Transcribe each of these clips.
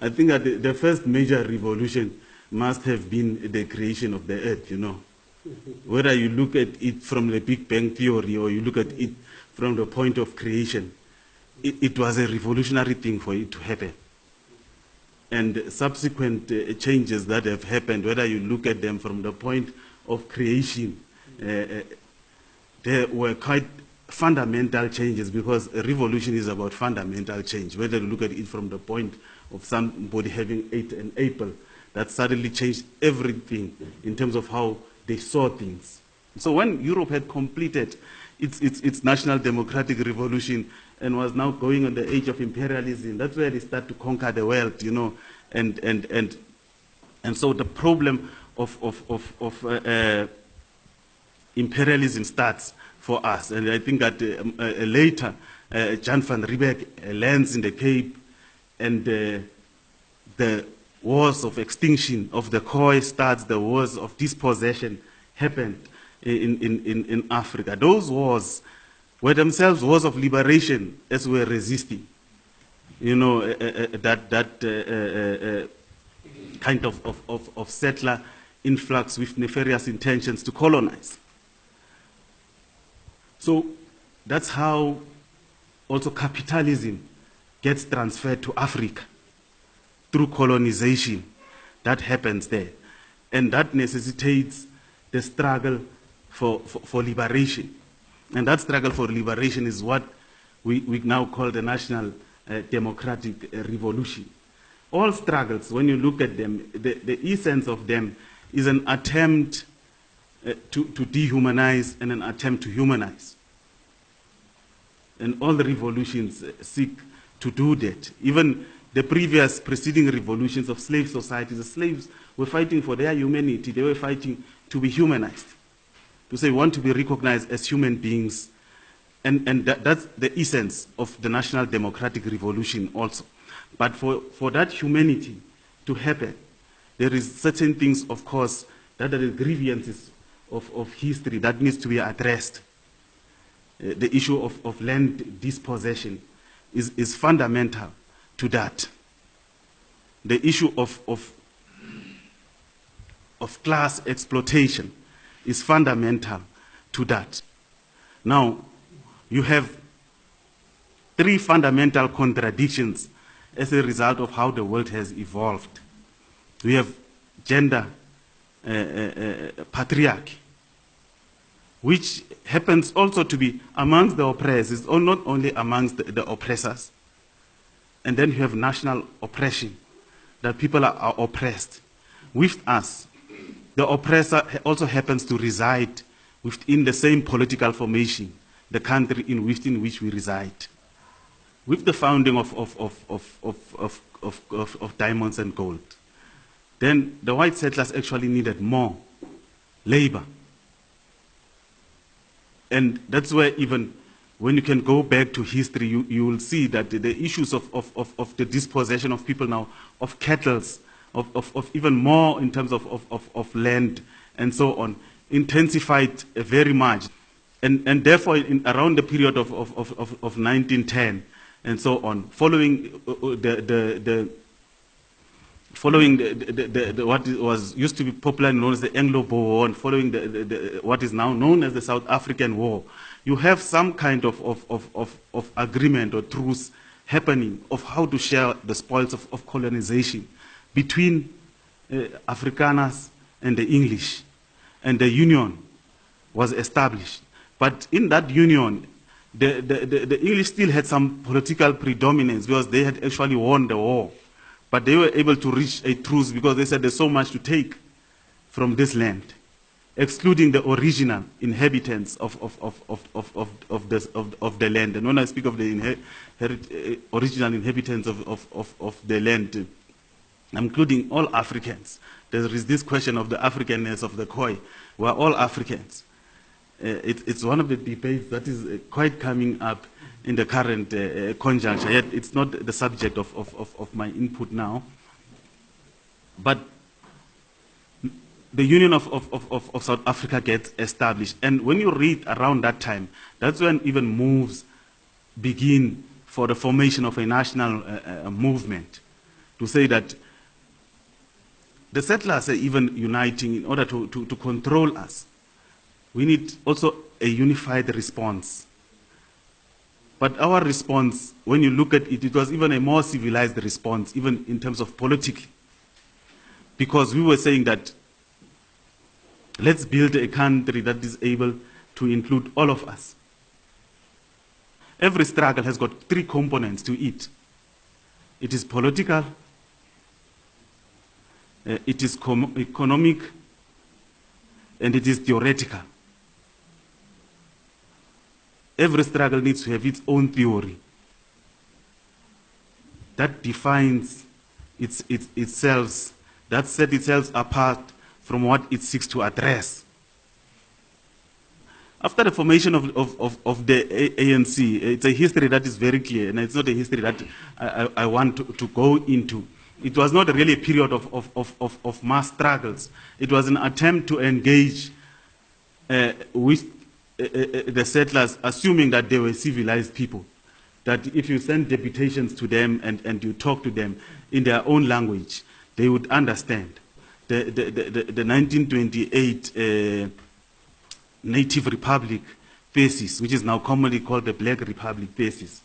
I think that the first major revolution must have been the creation of the earth, you know. Whether you look at it from the Big Bang Theory or you look at it from the point of creation, it was a revolutionary thing for it to happen. And subsequent changes that have happened, whether you look at them from the point of creation, there were quite fundamental changes, because a revolution is about fundamental change. Whether you look at it from the point of somebody having ate an apple, that suddenly changed everything in terms of how they saw things. So when Europe had completed its national democratic revolution and was now going on the age of imperialism, that's where they start to conquer the world, you know, and so the problem of imperialism starts for us. And I think that later, Jan van Riebeeck lands in the Cape, and the wars of extinction of the Khoi starts, the wars of dispossession happened in Africa. Those wars were themselves wars of liberation as we were resisting, you know, that kind of settler influx with nefarious intentions to colonize. So that's how also capitalism gets transferred to Africa through colonization. That happens there. And that necessitates the struggle for liberation. And that struggle for liberation is what we now call the national democratic revolution. All struggles, when you look at them, the essence of them is an attempt to dehumanize and an attempt to humanize. And all the revolutions seek to do that. Even the previous preceding revolutions of slave societies, the slaves were fighting for their humanity. They were fighting to be humanized, to say we want to be recognized as human beings. And that's the essence of the national democratic revolution also. But for that humanity to happen, there is certain things, of course, that are the grievances of history that needs to be addressed. The issue of land dispossession is fundamental to that. The issue of class exploitation is fundamental to that. Now, you have three fundamental contradictions as a result of how the world has evolved. We have gender patriarchy, which happens also to be amongst the oppressed, or not only amongst the oppressors. And then you have national oppression, that people are oppressed. With us, the oppressor also happens to reside within the same political formation, the country within which we reside. With the founding of diamonds and gold, then the white settlers actually needed more labor. And that's where, even when you can go back to history, you will see that the issues of the dispossession of people now, of cattle, of even more in terms of land and so on, intensified very much. And therefore, around the period of 1910 and so on, following what was used to be popularly known as the Anglo-Boer War, and following what is now known as the South African War, you have some kind of agreement or truce happening of how to share the spoils of colonization between Afrikaners and the English. And the union was established. But in that union, the English still had some political predominance because they had actually won the war. But they were able to reach a truce because they said there's so much to take from this land, excluding the original inhabitants of the land. And when I speak of the original inhabitants of the land, I'm including all Africans. There is this question of the Africanness of the Khoi. We're all Africans. It's one of the debates that is quite coming up in the current conjuncture, yet it's not the subject of my input now. But the Union of South Africa gets established. And when you read around that time, that's when even moves begin for the formation of a national movement to say that the settlers are even uniting in order to control us. We need also a unified response. But our response, when you look at it, it was even a more civilized response, even in terms of politically. Because we were saying that let's build a country that is able to include all of us. Every struggle has got three components to it. It is political, it is economic, and it is theoretical. Every struggle needs to have its own theory that defines itself, that sets itself apart from what it seeks to address. After the formation of the ANC, it's a history that is very clear, and it's not a history that I want to go into. It was not really a period of mass struggles. It was an attempt to engage with the settlers, assuming that they were civilized people. That if you send deputations to them and you talk to them in their own language, they would understand. The 1928 Native Republic thesis, which is now commonly called the Black Republic thesis,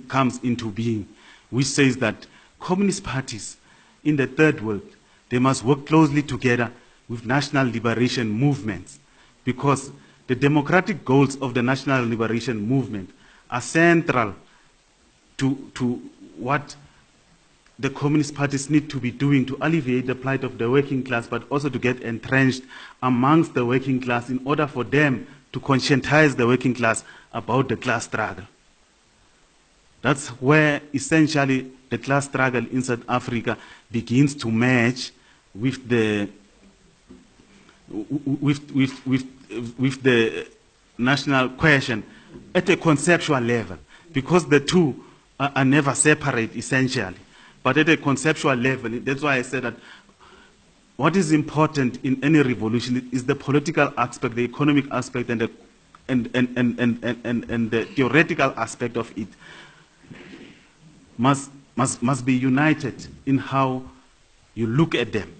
comes into being, which says that communist parties in the third world, they must work closely together with national liberation movements, because the democratic goals of the national liberation movement are central to what the communist parties need to be doing to alleviate the plight of the working class, but also to get entrenched amongst the working class in order for them to conscientize the working class about the class struggle. That's where essentially the class struggle in South Africa begins to merge with the national question at a conceptual level, because the two are never separate essentially. But at a conceptual level, that's why I said that what is important in any revolution is the political aspect, the economic aspect, and the theoretical aspect of it must be united in how you look at them.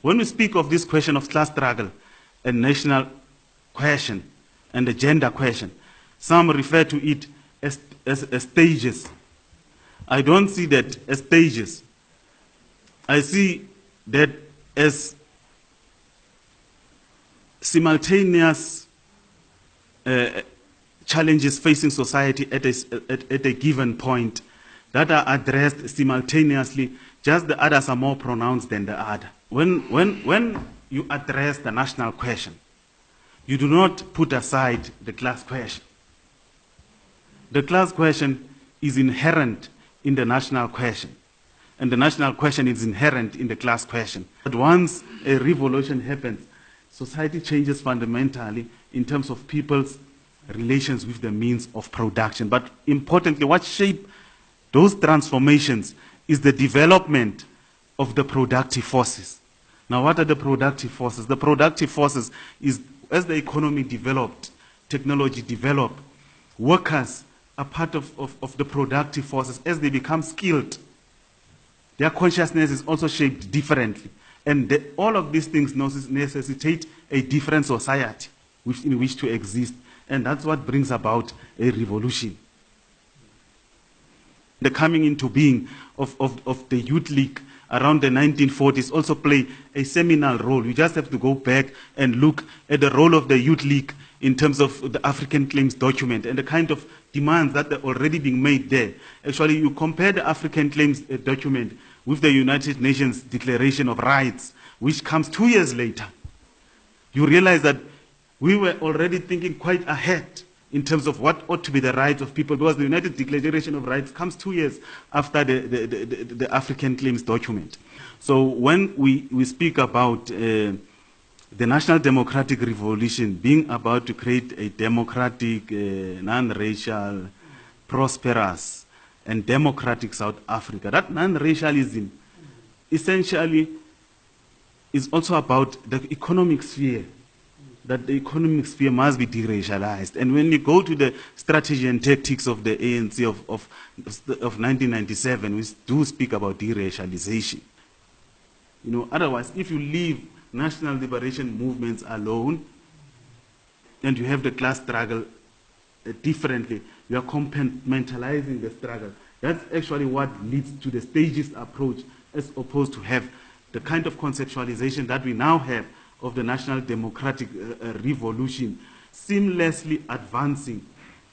When we speak of this question of class struggle and national question and the gender question, some refer to it as stages. I don't see that as stages. I see that as simultaneous challenges facing society at a given point that are addressed simultaneously, just the others are more pronounced than the other. When you address the national question, you do not put aside the class question. The class question is inherent in the national question, and the national question is inherent in the class question. But once a revolution happens, society changes fundamentally in terms of people's relations with the means of production. But importantly, what shapes those transformations is the development of the productive forces. Now, what are the productive forces? The productive forces is, as the economy developed, technology developed, workers are part of the productive forces. As they become skilled, their consciousness is also shaped differently. And all of these things necessitate a different society in which to exist. And that's what brings about a revolution. The coming into being of the Youth League around the 1940s also play a seminal role. You just have to go back and look at the role of the Youth League in terms of the African Claims document and the kind of demands that are already being made there. Actually, you compare the African Claims document with the United Nations Declaration of Rights, which comes 2 years later. You realize that we were already thinking quite ahead in terms of what ought to be the rights of people, because the United Declaration of Rights comes 2 years after the African Claims document. So when we speak about the National Democratic Revolution being about to create a democratic, non-racial, prosperous, and democratic South Africa, that non-racialism essentially is also about the economic sphere. that the economic sphere must be deracialized. And when you go to the strategy and tactics of the ANC of 1997, we do speak about deracialization. You know, otherwise, if you leave national liberation movements alone and you have the class struggle differently, you are compartmentalizing the struggle. That's actually what leads to the stages approach, as opposed to have the kind of conceptualization that we now have of the national democratic revolution, seamlessly advancing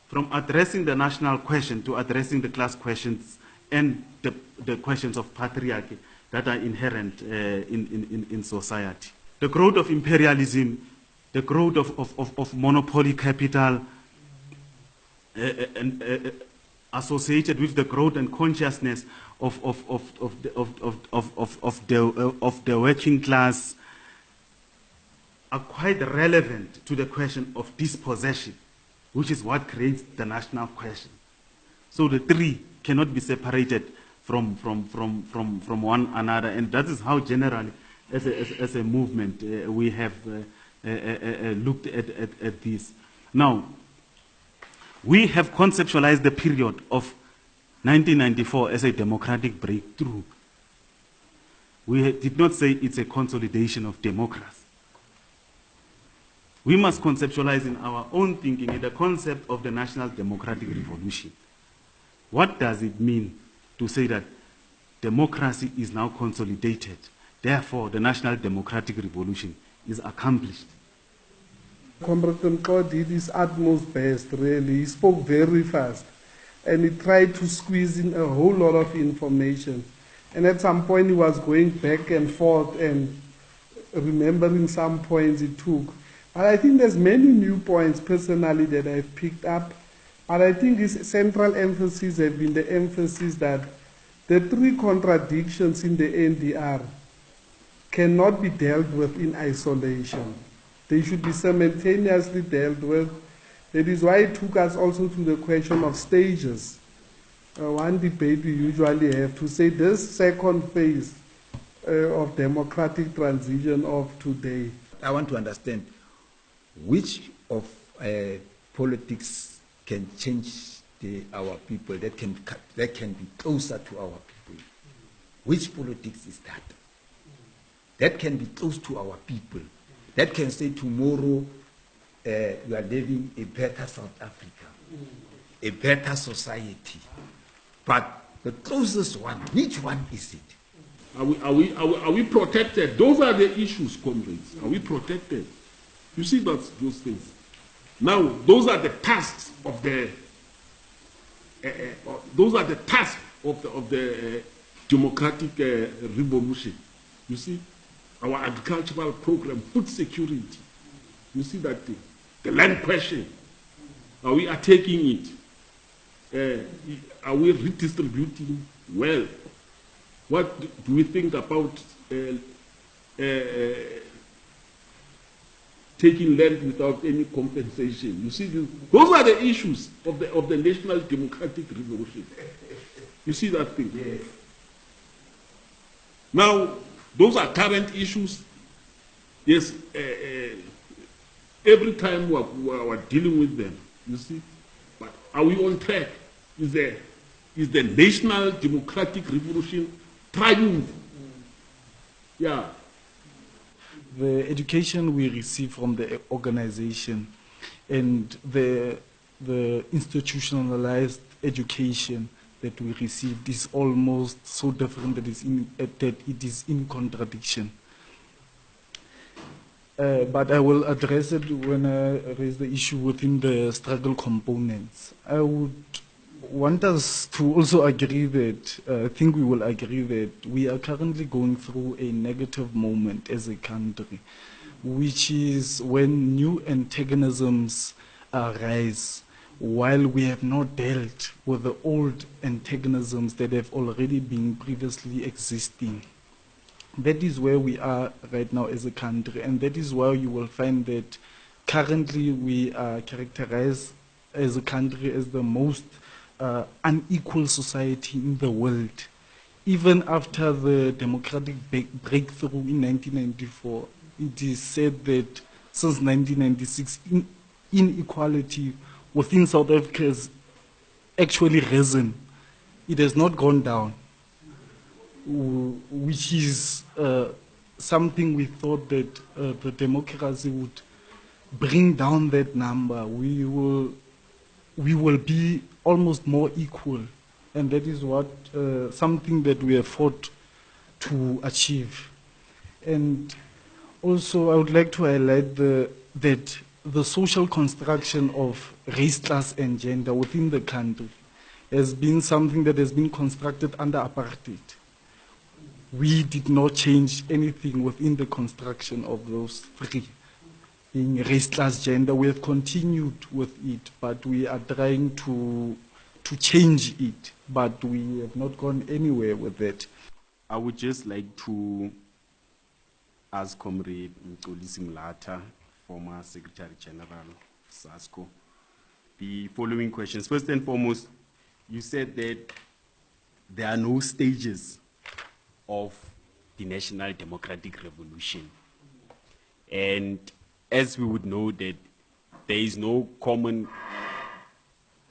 from addressing the national question to addressing the class questions and the questions of patriarchy that are inherent in society. The growth of imperialism, the growth of monopoly capital, associated with the growth and consciousness of the working class, are quite relevant to the question of dispossession, which is what creates the national question. So the three cannot be separated from one another, and that is how generally, as a movement, we have looked at this. Now, we have conceptualized the period of 1994 as a democratic breakthrough. We did not say it's a consolidation of democracy. We must conceptualize in our own thinking the concept of the national democratic revolution. What does it mean to say that democracy is now consolidated? Therefore, the national democratic revolution is accomplished. Comrade Mxolisi did his utmost best, really. He spoke very fast. And he tried to squeeze in a whole lot of information. And at some point, he was going back and forth and remembering some points he took. But I think there's many new points, personally, that I've picked up. But I think his central emphasis have been the emphasis that the three contradictions in the NDR cannot be dealt with in isolation. They should be simultaneously dealt with. That is why it took us also to the question of stages. One debate we usually have to say this second phase of democratic transition of today. I want to understand which of politics can change our people, that can be closer to our people. Which politics is that? That can be close to our people. That can say tomorrow we are living a better South Africa, a better society. But the closest one, which one is it? Are we protected? Those are the issues, comrades. Are we protected? You see those things. Now, those are the tasks of the democratic revolution. You see, our agricultural program, food security. You see that thing. The land question. Are we attacking it? Are we redistributing wealth? What do we think about taking land without any compensation? You see, those are the issues of the national democratic revolution. You see that thing? Yes. Now, those are current issues. Yes, every time we're dealing with them, you see. But are we on track? Is the national democratic revolution triumph? Yeah. The education we receive from the organization and the institutionalized education that we received is almost so different that it is in contradiction. But I will address it when I raise the issue within the struggle components. I would want us to also agree that, I think we will agree that we are currently going through a negative moment as a country, which is when new antagonisms arise, while we have not dealt with the old antagonisms that have already been previously existing. That is where we are right now as a country, and that is why you will find that currently we are characterized as a country as the most unequal society in the world. Even after the democratic breakthrough in 1994, it is said that since 1996, inequality within South Africa has actually risen. It has not gone down, which is something we thought that the democracy would bring down that number. We will be almost more equal, and that is what something that we have fought to achieve. And also, I would like to highlight that the social construction of race, class, and gender within the country has been something that has been constructed under apartheid. We did not change anything within the construction of those three, being race, class, gender. We have continued with it, but we are trying to change it, but we have not gone anywhere with it. I would just like to ask Comrade Mxolisi Mlatha, former Secretary General, SASCO, the following questions. First and foremost, you said that there are no stages of the National Democratic Revolution. And as we would know that there is no common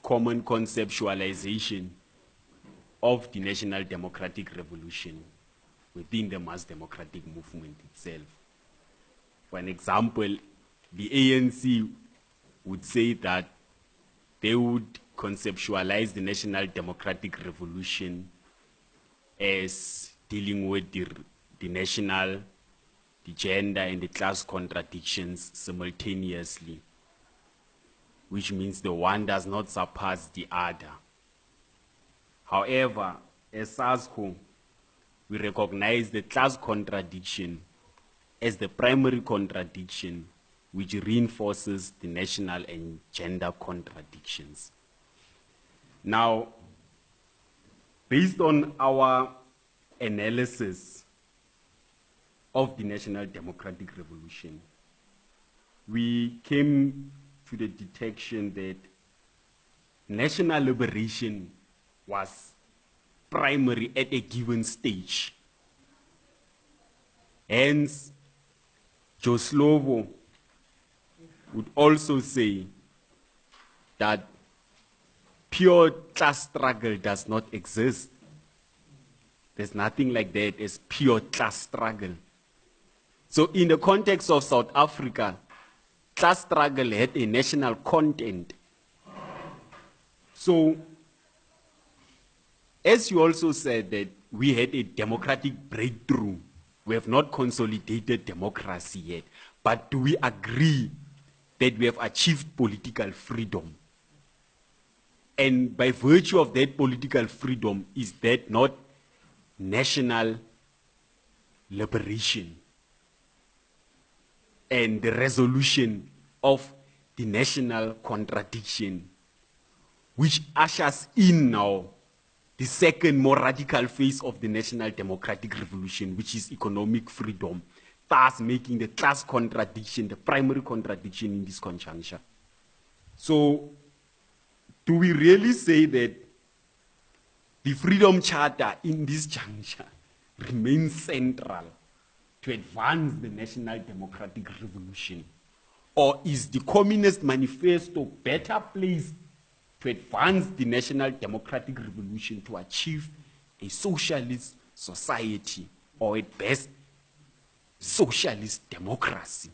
conceptualization of the National Democratic Revolution within the mass democratic movement itself. For an example, the ANC would say that they would conceptualize the National Democratic Revolution as dealing with the national, the gender, and the class contradictions simultaneously, which means the one does not surpass the other. However, as SASCO, we recognize the class contradiction as the primary contradiction which reinforces the national and gender contradictions. Now, based on our analysis of the National Democratic Revolution, we came to the detection that national liberation was primary at a given stage. Hence, Joe Slovo would also say that pure class struggle does not exist. There's nothing like that as pure class struggle. So in the context of South Africa, class struggle had a national content. So, as you also said that we had a democratic breakthrough, we have not consolidated democracy yet, but do we agree that we have achieved political freedom? And by virtue of that political freedom, is that not national liberation and the resolution of the national contradiction, which ushers in now the second more radical phase of the National Democratic Revolution, which is economic freedom, thus making the class contradiction the primary contradiction in this conjuncture? So, do we really say that the Freedom Charter in this juncture remains central to advance the National Democratic Revolution? Or is the Communist Manifesto better placed to advance the National Democratic Revolution to achieve a socialist society, or at best, socialist democracy?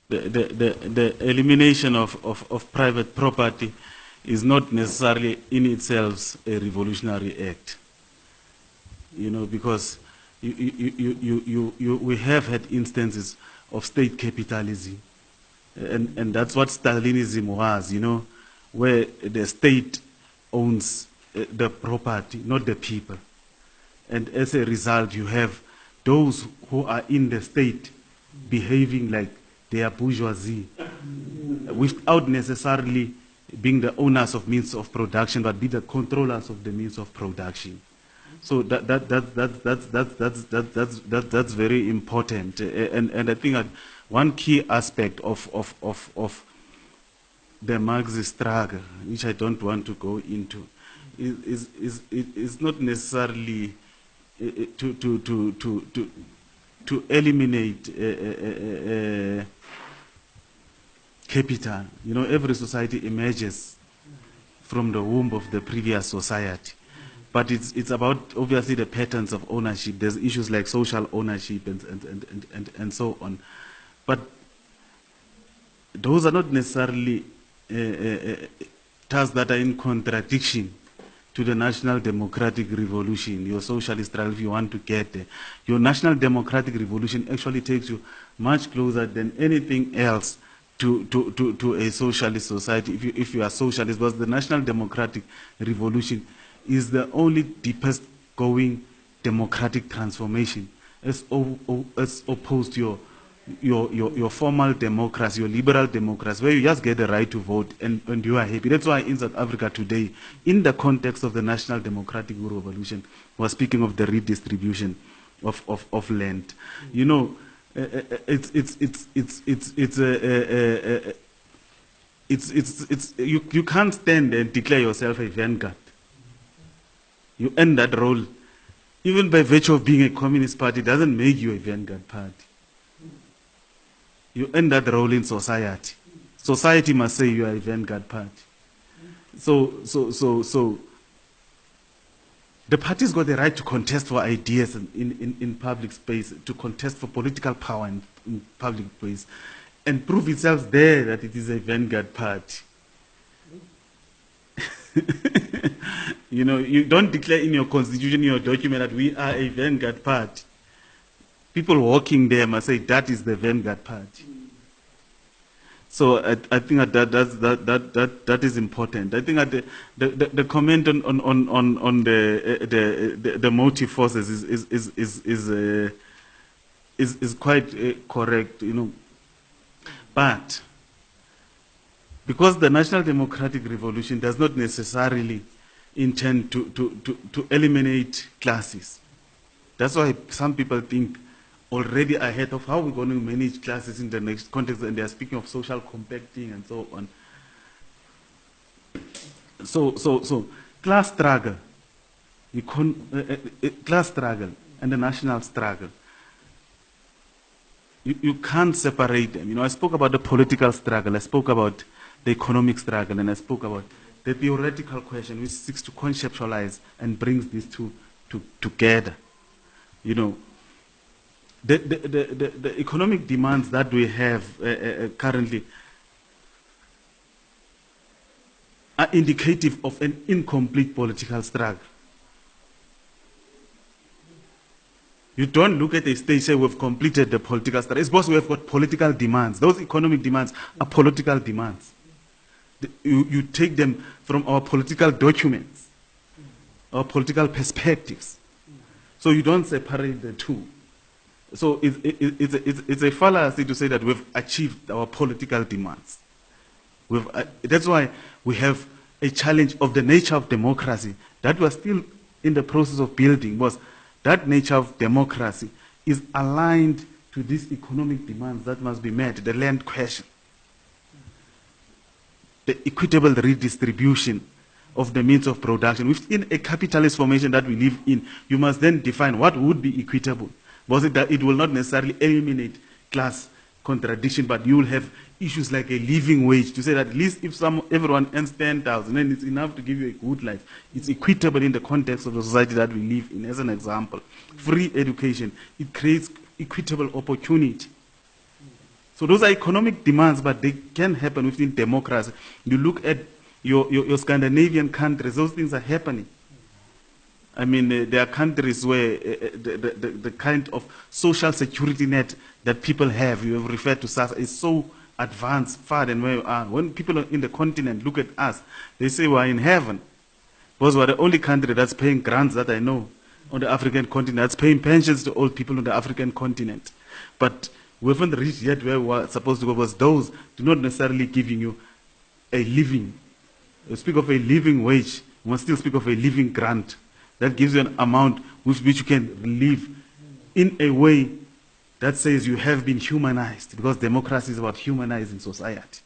The elimination of private property is not necessarily in itself a revolutionary act, you know, because we have had instances of state capitalism, and that's what Stalinism was, you know, where the state owns the property, not the people. And as a result, you have those who are in the state behaving like they are bourgeoisie, without necessarily being the owners of means of production, but be the controllers of the means of production. So that's very important. And I think that one key aspect of the Marxist struggle, which I don't want to go into, is not necessarily to eliminate capital. You know, every society emerges from the womb of the previous society. But it's about, obviously, the patterns of ownership. There's issues like social ownership and so on. But those are not necessarily tasks that are in contradiction to the national democratic revolution, your socialist struggle, if you want to get there. Your national democratic revolution actually takes you much closer than anything else to a socialist society, if you are socialist, because the national democratic revolution is the only deepest going democratic transformation as opposed to your formal democracy, your liberal democracy, where you just get the right to vote and you are happy. That's why in South Africa today, in the context of the national democratic revolution, we're speaking of the redistribution of land. You know, you can't stand and declare yourself a vanguard. You end that role. Even by virtue of being a communist party, doesn't make you a vanguard party. You end that role in society. Society must say you are a vanguard party. So the party's got the right to contest for ideas in public space, to contest for political power in public space, and prove itself there that it is a vanguard party. You know, you don't declare in your constitution, in your document, that we are a vanguard party. People walking there must say that is the vanguard party. So I think that is important. I think that the comment on the motive forces is quite correct, you know. But because the national democratic revolution does not necessarily intend to eliminate classes. That's why some people think already ahead of how we're going to manage classes in the next context, and they are speaking of social compacting and so on. So class struggle, class struggle and the national struggle, you can't separate them. You know, I spoke about the political struggle, I spoke about the economic struggle, and I spoke about the theoretical question which seeks to conceptualize and brings these two together. You know, the economic demands that we have currently are indicative of an incomplete political struggle. You don't look at a stage and say we've completed the political struggle. It's because we have got political demands. Those economic demands are political demands. You take them from our political documents, our political perspectives. So you don't separate the two. So it's a fallacy to say that we've achieved our political demands. That's why we have a challenge of the nature of democracy that we're still in the process of building, was that nature of democracy is aligned to these economic demands that must be met, the land question, the equitable redistribution of the means of production. Within a capitalist formation that we live in, you must then define what would be equitable. Was it that it will not necessarily eliminate class contradiction, but you will have issues like a living wage, to say that at least if everyone earns 10,000, then it's enough to give you a good life. It's equitable in the context of the society that we live in. As an example, free education, it creates equitable opportunity. So those are economic demands, but they can happen within democracy. You look at your Scandinavian countries, those things are happening. I mean, there are countries where the kind of social security net that people have, you have referred to SARS, is so advanced, far than where we are. When people in the continent look at us, they say we're in heaven. Because we're the only country that's paying grants that I know on the African continent, that's paying pensions to old people on the African continent. But we haven't reached yet where we're supposed to go, because those do not necessarily giving you a living. You speak of a living wage, you must still speak of a living grant. That gives you an amount with which you can live in a way that says you have been humanized, because democracy is about humanizing society.